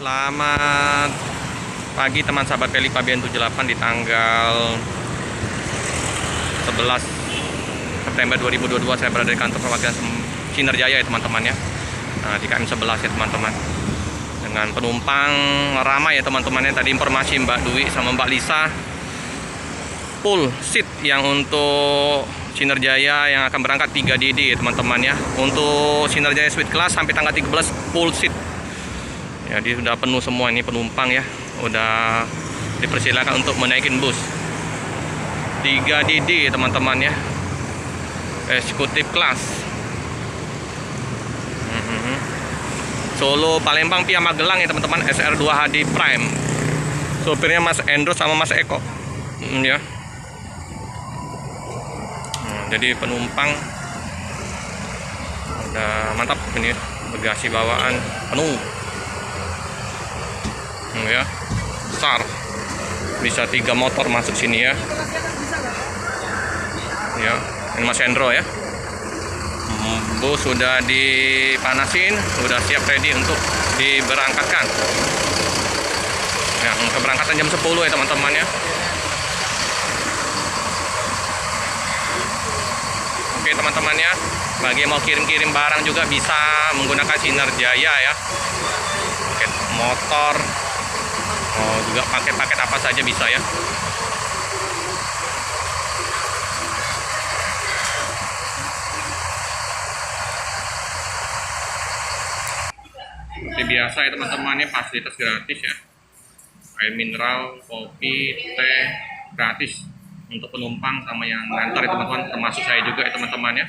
Selamat pagi teman sahabat Peli Pabian 78 di tanggal 11 September 2022. Saya berada di kantor perwakilan Sinar Jaya ya teman-teman ya. Nah, di KM 11 ya teman-teman. Dengan penumpang ramai ya teman-teman ya. Tadi informasi Mbak Dwi sama Mbak Lisa, full seat yang untuk Sinar Jaya yang akan berangkat 3 DD ya teman-teman ya. Untuk Sinar Jaya Suite Class sampai tanggal 13 full seat. Jadi sudah penuh semua ini penumpang ya. Udah dipersilakan untuk menaikin bus 3 DD ya teman-teman ya. Eksekutif kelas. Solo Palembang via Magelang ya teman-teman, SR2 HD Prime. Sopirnya Mas Endro sama Mas Eko. Ya. Jadi penumpang udah mantap ini, bagasi bawaan penuh. Ya, besar, bisa 3 motor masuk sini ya. Ya, ini Mas Endro ya. Bus sudah dipanasin, sudah siap ready untuk diberangkatkan. Yang keberangkatan jam 10 ya teman-teman ya. Oke teman-teman ya, bagi yang mau kirim-kirim barang juga bisa menggunakan Sinar Jaya ya. Paket motor, mau juga paket-paket apa saja bisa ya. Seperti biasa ya teman-teman ya, fasilitas gratis ya. Air mineral, kopi, teh gratis untuk penumpang sama yang ngantar ya teman-teman, termasuk saya juga ya teman-teman ya.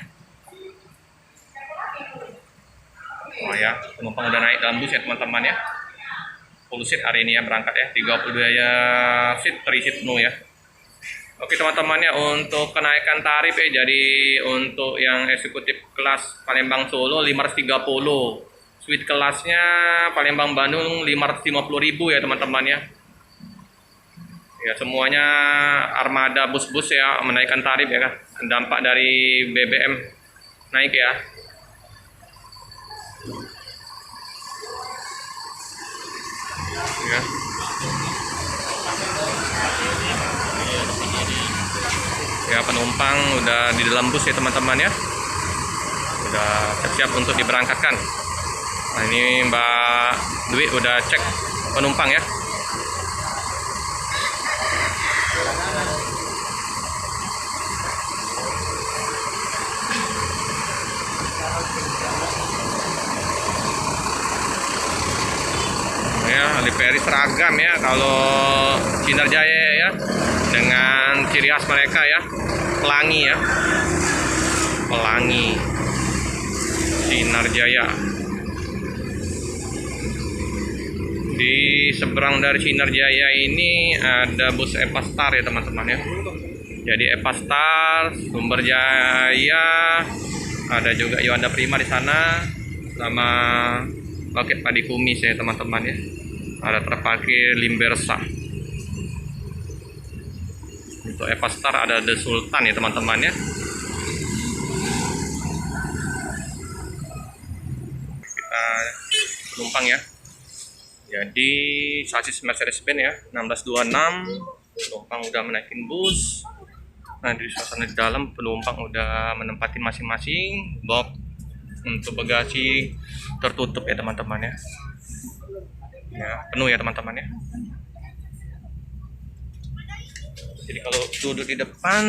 Oh ya, penumpang udah naik dalam bus ya teman-teman ya. Full seat hari ini ya berangkat ya, 32 ya seat, 3 seat penuh ya. Oke teman-teman ya, untuk kenaikan tarif ya, jadi untuk yang eksekutif kelas Palembang Solo 530, suite kelasnya Palembang Bandung 550.000 ya teman-teman ya. Ya semuanya armada bus-bus ya menaikkan tarif ya kan, dampak dari BBM naik ya. Ya. Ya penumpang udah di dalam bus ya teman-teman ya, udah siap-siap untuk diberangkatkan. Nah ini Mbak Dwi udah cek penumpang ya. Ya, livery seragam ya kalau Sinar Jaya ya, dengan ciri khas mereka ya, pelangi ya, pelangi Sinar Jaya. Di seberang dari Sinar Jaya ini ada bus Epastar ya teman-teman ya. Jadi Epastar, Sumber Jaya, ada juga Yuanda Prima di sana, sama paket padi kumis ya teman-teman ya. Ada terparkir Limbersa. Untuk Epastar ada The Sultan ya teman-teman ya. Kita penumpang ya. Jadi sasis Mercedes-Benz ya 1626, penumpang udah menaikin bus. Nah di suasana di dalam penumpang udah menempati masing-masing box. Untuk bagasi tertutup ya teman-teman ya. Ya penuh ya teman-teman ya. Jadi kalau duduk di depan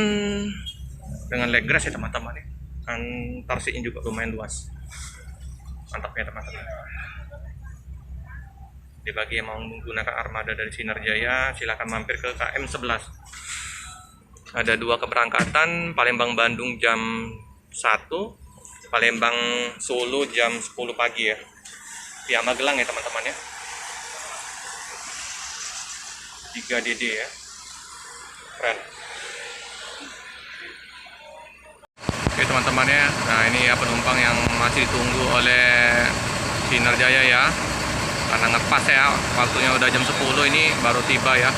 dengan leg rest ya teman-teman ya, kan tarsinya juga lumayan luas. Mantap ya teman-teman. Jadi bagi yang mau menggunakan armada dari Sinar Jaya, silakan mampir ke KM 11. Ada 2 keberangkatan, Palembang Bandung jam 1, Palembang Solo jam 10 pagi ya. Via Magelang ya teman-teman ya. 3 DD ya. Keren. Oke teman-teman ya. Nah ini ya penumpang yang masih ditunggu oleh Sinar Jaya ya. Karena ngepas ya, waktunya udah jam 10 ini baru tiba ya.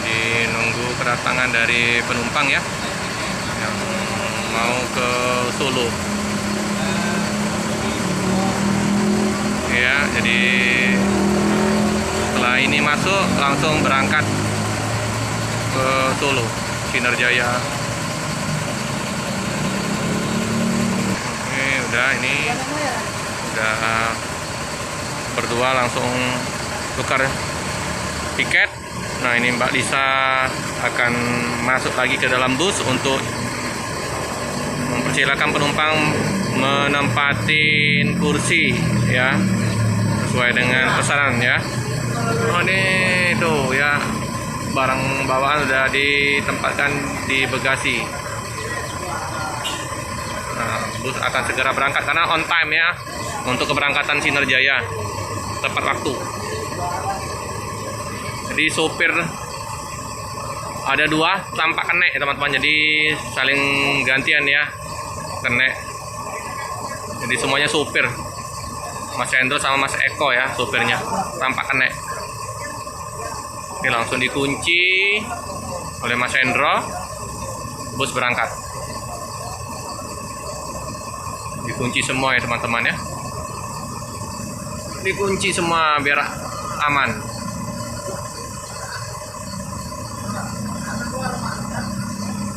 Di nunggu kedatangan dari penumpang ya, yang mau ke Solo. Ya, jadi langsung berangkat ke Solo, Sinar Jaya. Oke, udah berdua langsung tukar tiket. Nah, ini Mbak Lisa akan masuk lagi ke dalam bus untuk mempersilakan penumpang menempatin kursi ya, sesuai dengan pesanan ya. Oh, ini tuh ya, barang bawaan sudah ditempatkan di bagasi. Nah, bus akan segera berangkat karena on time ya untuk keberangkatan Sinar Jaya, tepat waktu. Jadi sopir ada 2 tanpa kena ya teman-teman, jadi saling gantian ya kena. Jadi semuanya sopir, Mas Hendro sama Mas Eko ya sopirnya tanpa kena. Ini langsung dikunci oleh Mas Hendro, bus berangkat. Dikunci semua ya teman-teman ya, dikunci semua biar aman.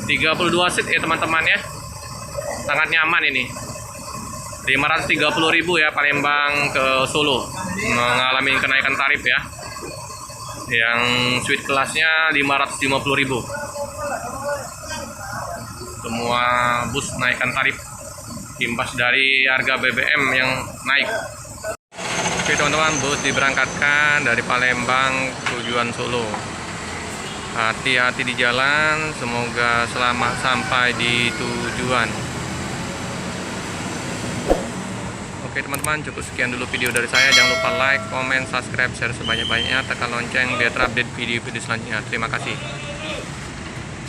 Tiga 32 seat ya teman-teman ya, sangat nyaman ini. 530.000 ya Palembang ke Solo, mengalami kenaikan tarif ya. Yang suite kelasnya 550.000. Semua bus naikkan tarif imbas dari harga BBM yang naik. Oke teman-teman, bus diberangkatkan dari Palembang tujuan Solo. Hati-hati di jalan, semoga selamat sampai di tujuan. Oke teman-teman, cukup sekian dulu video dari saya. Jangan lupa like, comment, subscribe, share sebanyak-banyaknya, tekan lonceng biar terupdate video-video selanjutnya. Terima kasih.